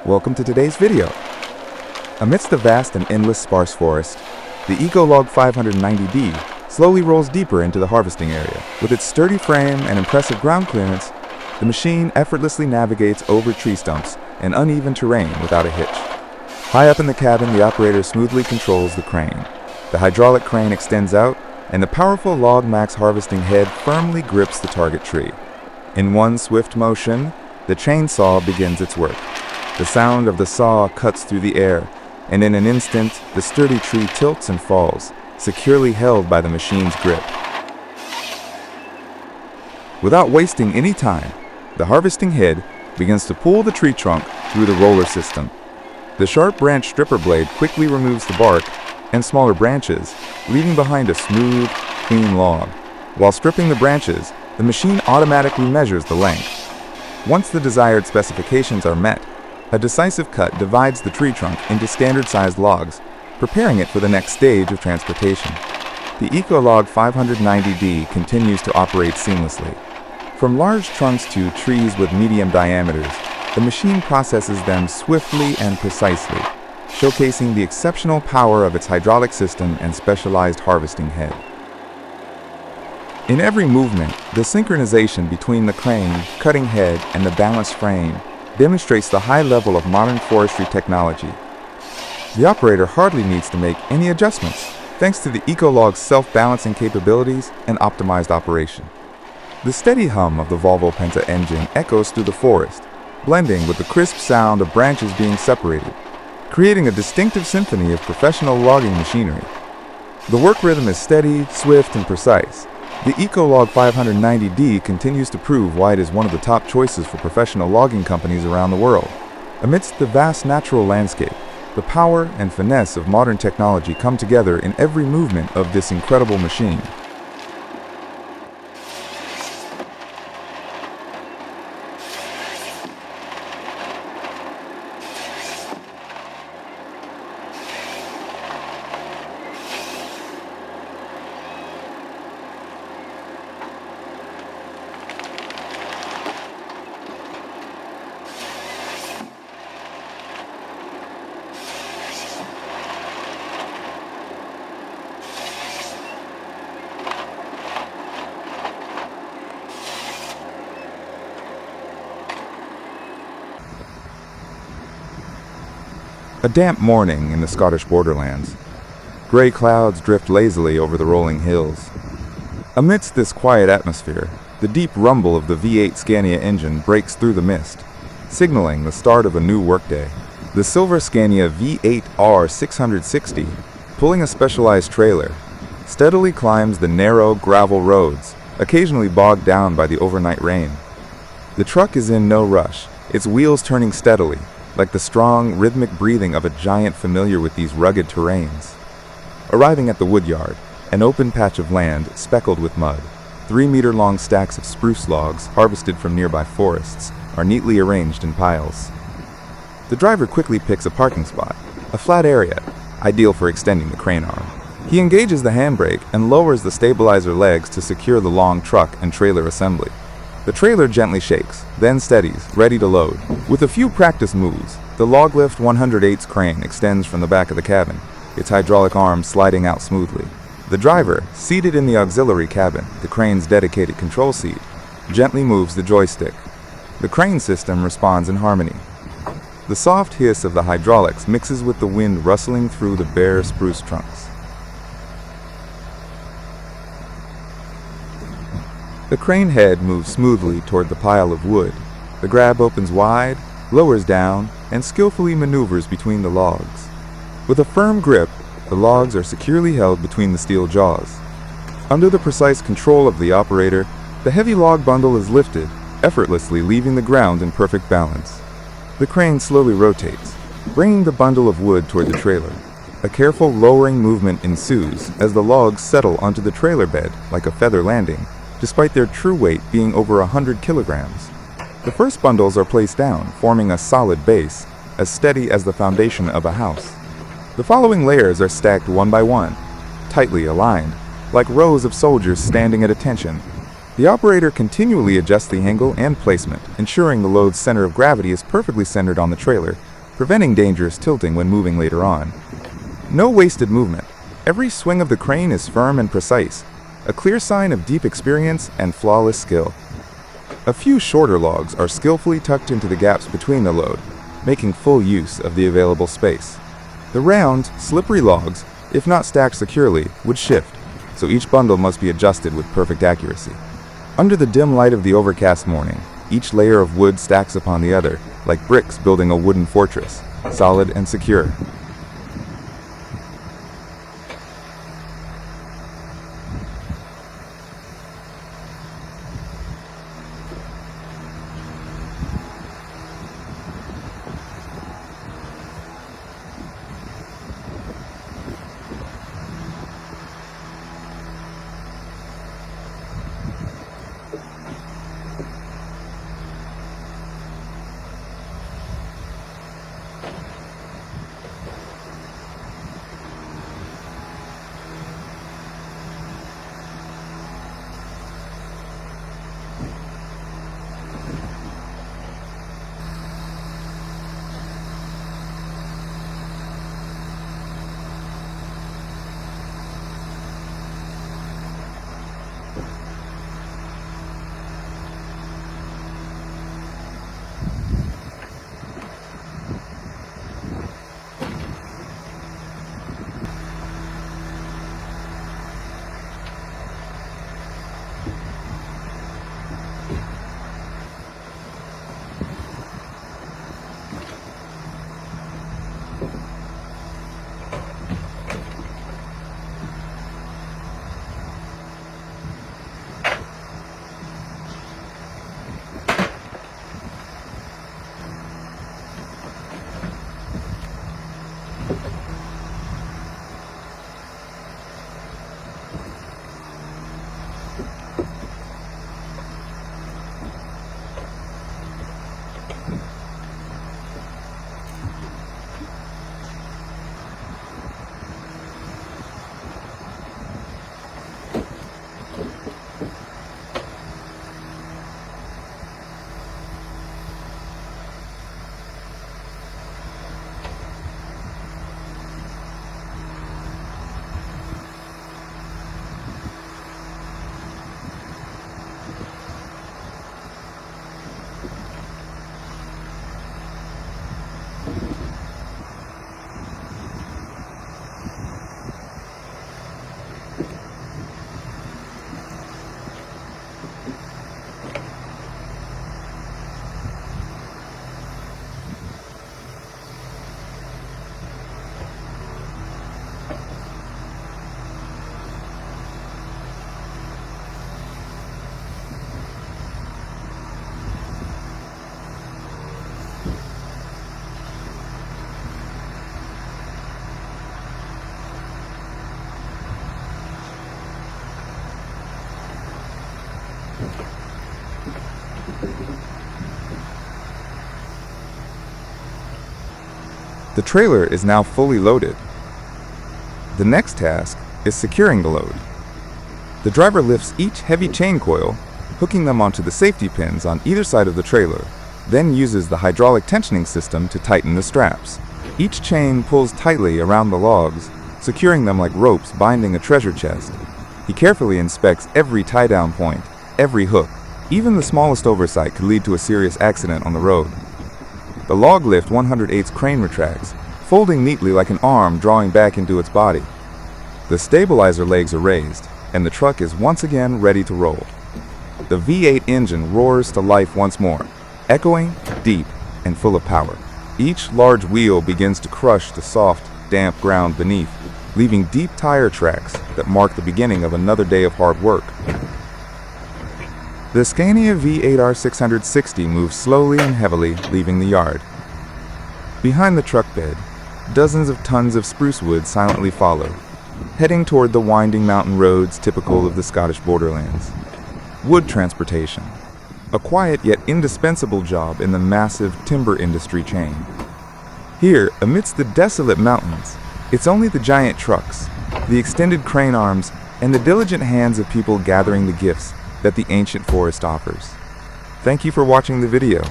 Welcome to today's video. Amidst the vast and endless sparse forest, the Ecolog 590D slowly rolls deeper into the harvesting area. With its sturdy frame and impressive ground clearance, the machine effortlessly navigates over tree stumps and uneven terrain without a hitch. High up in the cabin, the operator smoothly controls the crane. The hydraulic crane extends out, and the powerful Log Max harvesting head firmly grips the target tree. In one swift motion, the chainsaw begins its work. The sound of the saw cuts through the air, and in an instant, the sturdy tree tilts and falls, securely held by the machine's grip. Without wasting any time, the harvesting head begins to pull the tree trunk through the roller system. The sharp branch stripper blade quickly removes the bark and smaller branches, leaving behind a smooth, clean log. While stripping the branches, the machine automatically measures the length. Once the desired specifications are met, a decisive cut divides the tree trunk into standard-sized logs, preparing it for the next stage of transportation. The Ecolog 590D continues to operate seamlessly. From large trunks to trees with medium diameters, the machine processes them swiftly and precisely, showcasing the exceptional power of its hydraulic system and specialized harvesting head. In every movement, the synchronization between the crane, cutting head, and the balanced frame demonstrates the high level of modern forestry technology. The operator hardly needs to make any adjustments, thanks to the Ecolog's self-balancing capabilities and optimized operation. The steady hum of the Volvo Penta engine echoes through the forest, blending with the crisp sound of branches being separated, creating a distinctive symphony of professional logging machinery. The work rhythm is steady, swift, and precise. The Ecolog 590D continues to prove why it is one of the top choices for professional logging companies around the world. Amidst the vast natural landscape, the power and finesse of modern technology come together in every movement of this incredible machine. A damp morning in the Scottish borderlands. Gray clouds drift lazily over the rolling hills. Amidst this quiet atmosphere, the deep rumble of the V8 Scania engine breaks through the mist, signaling the start of a new workday. The silver Scania V8R 660, pulling a specialized trailer, steadily climbs the narrow gravel roads, occasionally bogged down by the overnight rain. The truck is in no rush, its wheels turning steadily, like the strong, rhythmic breathing of a giant familiar with these rugged terrains. Arriving at the woodyard, an open patch of land speckled with mud, 3-meter-long stacks of spruce logs harvested from nearby forests are neatly arranged in piles. The driver quickly picks a parking spot, a flat area, ideal for extending the crane arm. He engages the handbrake and lowers the stabilizer legs to secure the long truck and trailer assembly. The trailer gently shakes, then steadies, ready to load. With a few practice moves, the Loglift 108's crane extends from the back of the cabin, its hydraulic arm sliding out smoothly. The driver, seated in the auxiliary cabin, the crane's dedicated control seat, gently moves the joystick. The crane system responds in harmony. The soft hiss of the hydraulics mixes with the wind rustling through the bare spruce trunks. The crane head moves smoothly toward the pile of wood. The grab opens wide, lowers down, and skillfully maneuvers between the logs. With a firm grip, the logs are securely held between the steel jaws. Under the precise control of the operator, the heavy log bundle is lifted, effortlessly leaving the ground in perfect balance. The crane slowly rotates, bringing the bundle of wood toward the trailer. A careful lowering movement ensues as the logs settle onto the trailer bed like a feather landing, despite their true weight being over 100 kilograms. The first bundles are placed down, forming a solid base, as steady as the foundation of a house. The following layers are stacked one by one, tightly aligned, like rows of soldiers standing at attention. The operator continually adjusts the angle and placement, ensuring the load's center of gravity is perfectly centered on the trailer preventing dangerous tilting when moving later on. No wasted movement. Every swing of the crane is firm and precise, a clear sign of deep experience and flawless skill. A few shorter logs are skillfully tucked into the gaps between the load, making full use of the available space. The round, slippery logs, if not stacked securely, would shift, so each bundle must be adjusted with perfect accuracy. Under the dim light of the overcast morning, each layer of wood stacks upon the other, like bricks building a wooden fortress, solid and secure. The trailer is now fully loaded. The next task is securing the load. The driver lifts each heavy chain coil, hooking them onto the safety pins on either side of the trailer, then uses the hydraulic tensioning system to tighten the straps. Each chain pulls tightly around the logs, securing them like ropes binding a treasure chest. He carefully inspects every tie-down point, every hook. Even the smallest oversight could lead to a serious accident on the road. The log lift 108's crane retracts, folding neatly like an arm drawing back into its body. The stabilizer legs are raised, and the truck is once again ready to roll. The V8 engine roars to life once more, echoing, deep, and full of power. Each large wheel begins to crush the soft, damp ground beneath, leaving deep tire tracks that mark the beginning of another day of hard work. The Scania V8R660 moves slowly and heavily, leaving the yard. Behind the truck bed, dozens of tons of spruce wood silently follow, heading toward the winding mountain roads typical of the Scottish borderlands. Wood transportation, a quiet yet indispensable job in the massive timber industry chain. Here, amidst the desolate mountains, it's only the giant trucks, the extended crane arms, and the diligent hands of people gathering the gifts that the ancient forest offers. Thank you for watching the video.